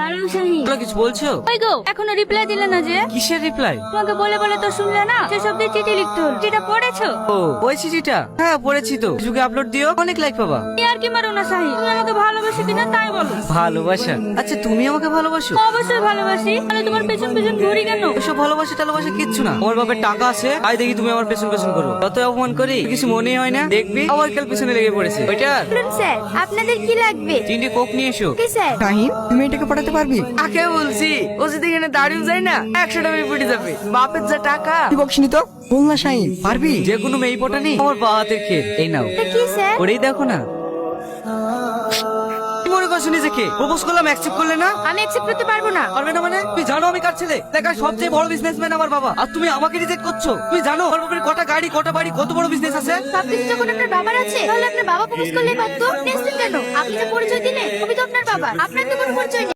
Hello Shahin, তোমরা কিছু বলছো? ওই গো এখনো রিপ্লাই দিলে না যে? কিসের রিপ্লাই? তোমাকে বলে বলে তো শুনলে না, সেসব দিয়ে চিঠি লিখতে হলো। চিঠিটা পড়েছো? ও ওই চিঠিটা? হ্যাঁ পড়েছি তো। যুগে আপলোড দিও, অনেক লাইক পাবা। আর কি মারো না শাহিন, তুমি আমাকে ভালোবাসো কিনা তাই বলো। ভালোবাসা? আচ্ছা তুমি আমাকে ভালোবাসো? অবশ্যই ভালোবাসি, তাহলে তোমার পেছন পেছন ঘুরি কেন? ওসব ভালোবাসা টালোবাসা কিচ্ছু না। আমার বাপের টাকা আছে, আই দেখি তুমি আমার পেছন পেছন করো। যত অপমান করি কিছু মনেই হয় না। দেখবি আবার কাল পেছনে লেগে পড়েছে। ওইটা স্যার আপনাদের কি লাগবে? তিনটে কোক নিয়ে এসো। কি স্যার? শাহিন তুমি এটাকে পাঠাতে পারবি? কাকে বলছি? ও যদি এখানে দাঁড়িয়ে যায় না 100 টাকা পড়ে যাবে। বাপের যা টাকা। তুই বকসিনি তো, বল না শাহিন পারবি? যে কোনো মেয়ে পটানি আমার বা হাতের খেল। এই নাও, এটা কি স্যার? ওরেই দেখো না। কি মনে করছো নিজেকে? প্রপোজ করলাম, অ্যাকসেপ্ট করলে না? আমি অ্যাকসেপ্ট করতে পারবো না। পারবে না মানে? তুমি জানো আমি কার ছেলে? ঢাকার সবচেয়ে বড় বিজনেসম্যান আমার বাবা, আর তুমি আমাকে রিজেক্ট করছো? তুমি জানো আমার বাবার কটা গাড়ি, কটা বাড়ি, কত বড় বিজনেস আছে? সবকিছু যখন আপনার বাবার আছে, তাহলে আপনার বাবা প্রপোজ করলেই পারতো। টেনশন কেন? আপনি যে পরিচয় দিলেন, আমি তো আপনার বাবা, আপনার তো কোনো পরিচয় নেই।